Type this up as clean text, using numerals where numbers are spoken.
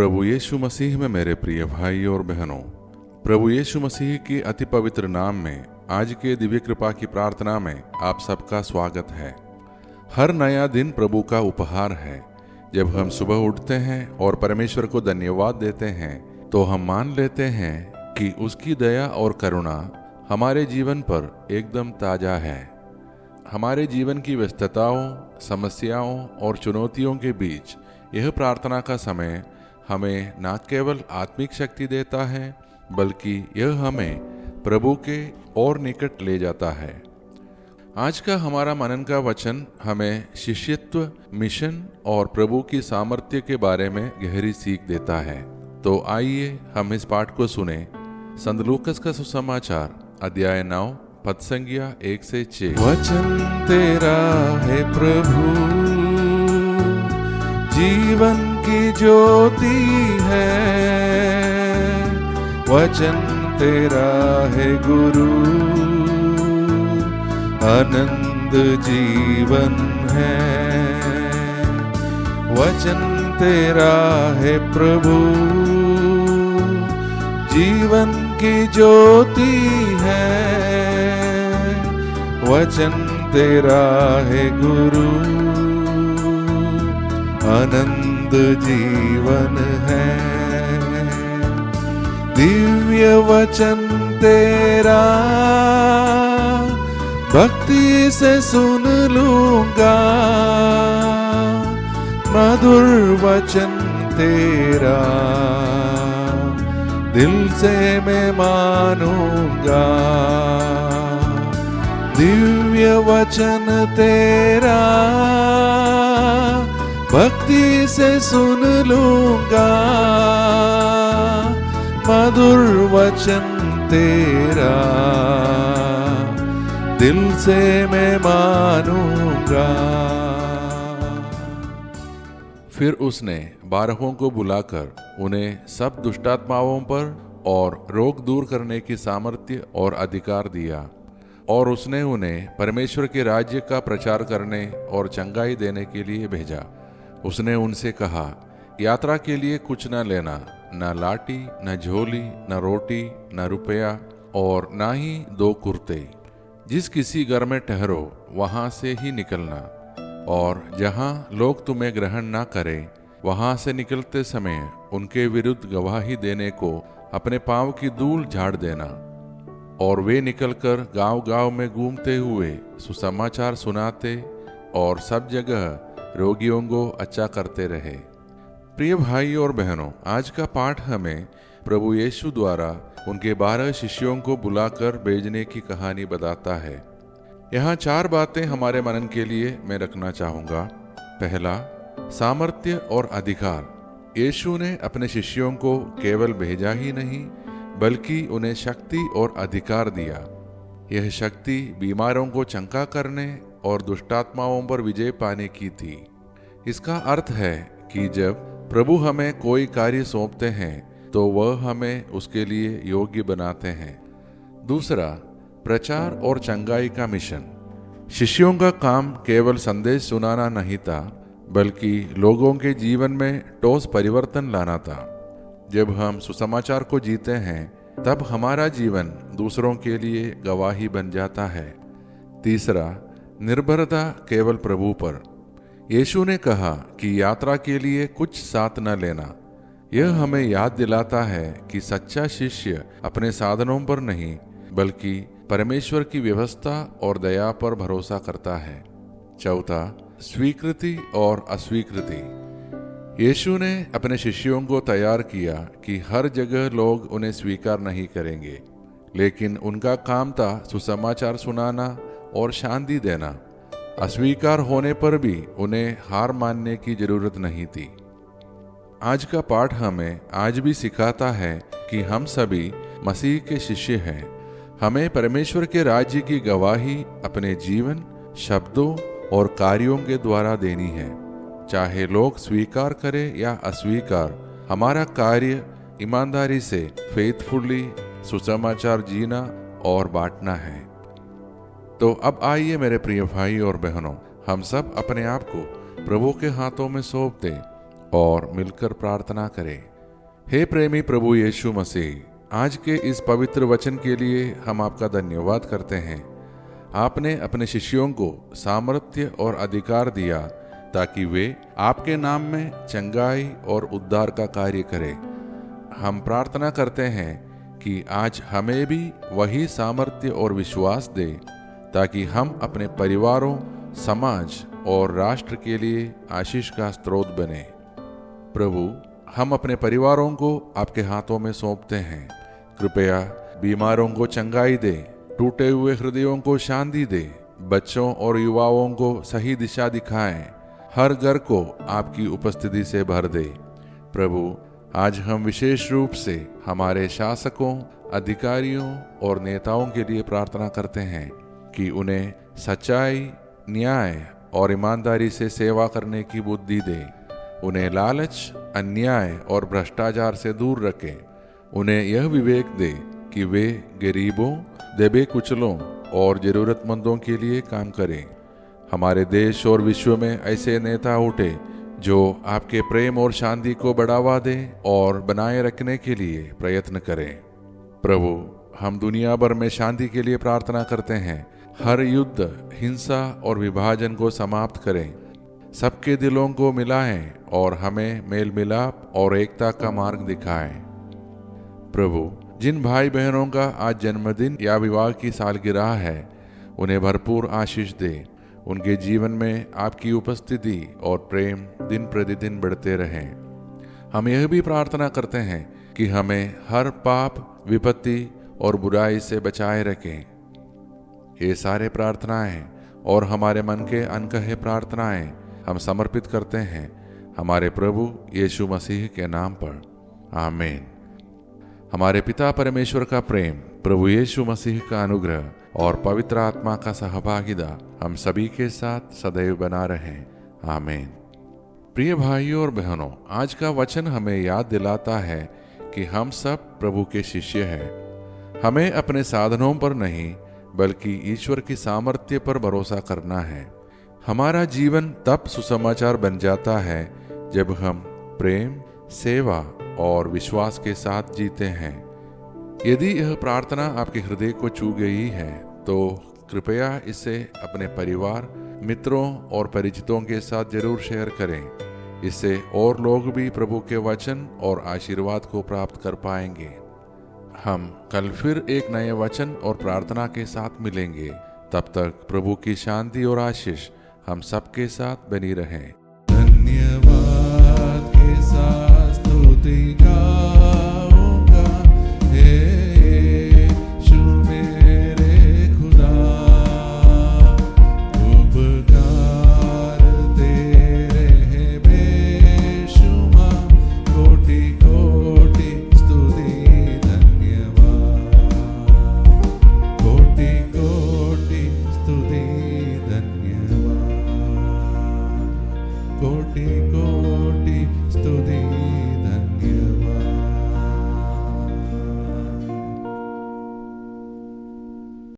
प्रभु यीशु मसीह में मेरे प्रिय भाई और बहनों, प्रभु यीशु मसीह की अति पवित्र नाम में आज के दिव्य कृपा की प्रार्थना में आप सबका स्वागत है। हर नया दिन प्रभु का उपहार है। जब हम सुबह उठते हैं और परमेश्वर को धन्यवाद देते हैं तो हम मान लेते हैं कि उसकी दया और करुणा हमारे जीवन पर एकदम ताजा है। हमारे जीवन की व्यस्तताओं, समस्याओं और चुनौतियों के बीच यह प्रार्थना का समय हमें न केवल आत्मिक शक्ति देता है बल्कि यह हमें प्रभु के और निकट ले जाता है। आज का हमारा मनन का वचन हमें शिष्यत्व, मिशन और प्रभु की सामर्थ्य के बारे में गहरी सीख देता है। तो आइए हम इस पाठ को सुने। संत लूकस का सुसमाचार अध्याय 9 पद संज्ञा 1 से 6। वचन तेरा है प्रभु, जीवन की ज्योति है। वचन तेरा है गुरु, आनंद जीवन है। वचन तेरा है प्रभु, जीवन की ज्योति है। वचन तेरा है गुरु, आनंद जीवन है। दिव्य वचन तेरा भक्ति से सुन लूंगा, मधुर वचन तेरा दिल से मैं मानूंगा। दिव्य वचन तेरा भक्ति से सुन लूंगा, मधुर वचन तेरा दिल से मैं मानूंगा। फिर उसने 12 को बुलाकर उन्हें सब दुष्टात्माओं पर और रोग दूर करने की सामर्थ्य और अधिकार दिया, और उसने उन्हें परमेश्वर के राज्य का प्रचार करने और चंगाई देने के लिए भेजा। उसने उनसे कहा, यात्रा के लिए कुछ न लेना, न लाठी, न झोली, न रोटी, न रुपया और न ही 2 कुर्ते। जिस किसी घर में ठहरो वहां से ही निकलना, और जहां लोग तुम्हें ग्रहण न करें वहां से निकलते समय उनके विरुद्ध गवाही देने को अपने पांव की धूल झाड़ देना। और वे निकलकर गांव-गांव में घूमते हुए सुसमाचार सुनाते और सब जगह रोगियों को अच्छा करते रहे। प्रिय भाई और बहनों, आज का पाठ हमें प्रभु यीशु द्वारा उनके 12 शिष्यों को बुलाकर भेजने की कहानी बताता है। यहाँ 4 बातें हमारे मनन के लिए मैं रखना चाहूँगा। पहला, सामर्थ्य और अधिकार। यीशु ने अपने शिष्यों को केवल भेजा ही नहीं बल्कि उन्हें शक्ति और अधिकार दिया। यह शक्ति बीमारों को चंगा करने और दुष्टात्माओं पर विजय पाने की थी। इसका अर्थ है कि जब प्रभु हमें कोई कार्य सौंपते हैं तो वह हमें उसके लिए योग्य बनाते हैं। दूसरा, प्रचार और चंगाई का मिशन। शिष्यों का काम केवल संदेश सुनाना नहीं था बल्कि लोगों के जीवन में ठोस परिवर्तन लाना था। जब हम सुसमाचार को जीते हैं तब हमारा जीवन दूसरों के लिए गवाही बन जाता है। तीसरा, निर्भरता केवल प्रभु पर। यीशु ने कहा कि यात्रा के लिए कुछ साथ न लेना। यह हमें याद दिलाता है कि सच्चा शिष्य अपने साधनों पर नहीं बल्कि परमेश्वर की व्यवस्था और दया पर भरोसा करता है। चौथा, स्वीकृति और अस्वीकृति। यीशु ने अपने शिष्यों को तैयार किया कि हर जगह लोग उन्हें स्वीकार नहीं करेंगे, लेकिन उनका काम था सुसमाचार सुनाना और शांति देना। अस्वीकार होने पर भी उन्हें हार मानने की जरूरत नहीं थी। आज का पाठ हमें आज भी सिखाता है कि हम सभी मसीह के शिष्य हैं। हमें परमेश्वर के राज्य की गवाही अपने जीवन, शब्दों और कार्यों के द्वारा देनी है। चाहे लोग स्वीकार करें या अस्वीकार, हमारा कार्य ईमानदारी से फेथफुली सुसमाचार जीना और बांटना है। तो अब आइए मेरे प्रिय भाई और बहनों, हम सब अपने आप को प्रभु के हाथों में सौंप दें और मिलकर प्रार्थना करें। हे प्रेमी प्रभु यीशु मसीह, आज के इस पवित्र वचन के लिए हम आपका धन्यवाद करते हैं। आपने अपने शिष्यों को सामर्थ्य और अधिकार दिया ताकि वे आपके नाम में चंगाई और उद्धार का कार्य करें। हम प्रार्थना करते हैं कि आज हमें भी वही सामर्थ्य और विश्वास दे ताकि हम अपने परिवारों, समाज और राष्ट्र के लिए आशीष का स्रोत बने। प्रभु, हम अपने परिवारों को आपके हाथों में सौंपते हैं। कृपया बीमारों को चंगाई दे, टूटे हुए हृदयों को शांति दे, बच्चों और युवाओं को सही दिशा दिखाएं, हर घर को आपकी उपस्थिति से भर दे। प्रभु, आज हम विशेष रूप से हमारे शासकों, अधिकारियों और नेताओं के लिए प्रार्थना करते हैं कि उन्हें सच्चाई, न्याय और ईमानदारी से सेवा करने की बुद्धि दे। उन्हें लालच, अन्याय और भ्रष्टाचार से दूर रखें। उन्हें यह विवेक दे कि वे गरीबों, दबे कुचलों और जरूरतमंदों के लिए काम करें। हमारे देश और विश्व में ऐसे नेता उठे जो आपके प्रेम और शांति को बढ़ावा दें और बनाए रखने के लिए प्रयत्न करें। प्रभु, हम दुनिया भर में शांति के लिए प्रार्थना करते हैं। हर युद्ध, हिंसा और विभाजन को समाप्त करें। सबके दिलों को मिलाएं और हमें मेल मिलाप और एकता का मार्ग दिखाएं। प्रभु, जिन भाई बहनों का आज जन्मदिन या विवाह की सालगिरह है, उन्हें भरपूर आशीष दे। उनके जीवन में आपकी उपस्थिति और प्रेम दिन प्रतिदिन बढ़ते रहें। हम यह भी प्रार्थना करते हैं कि हमें हर पाप, विपत्ति और बुराई से बचाए रखें। ये सारे प्रार्थनाएं और हमारे मन के अनकहे प्रार्थनाएं हम समर्पित करते हैं हमारे प्रभु यीशु मसीह के नाम पर। आमीन। हमारे पिता परमेश्वर का प्रेम, प्रभु यीशु मसीह का अनुग्रह और पवित्र आत्मा का सहभागिता हम सभी के साथ सदैव बना रहे। आमीन। प्रिय भाइयों और बहनों, आज का वचन हमें याद दिलाता है कि हम सब प्रभु के शिष्य हैं। हमें अपने साधनों पर नहीं बल्कि ईश्वर की सामर्थ्य पर भरोसा करना है। हमारा जीवन तब सुसमाचार बन जाता है जब हम प्रेम, सेवा और विश्वास के साथ जीते हैं। यदि यह प्रार्थना आपके हृदय को छू गई है तो कृपया इसे अपने परिवार, मित्रों और परिचितों के साथ जरूर शेयर करें। इससे और लोग भी प्रभु के वचन और आशीर्वाद को प्राप्त कर पाएंगे। हम कल फिर एक नए वचन और प्रार्थना के साथ मिलेंगे। तब तक प्रभु की शांति और आशीष हम सबके साथ बनी रहे।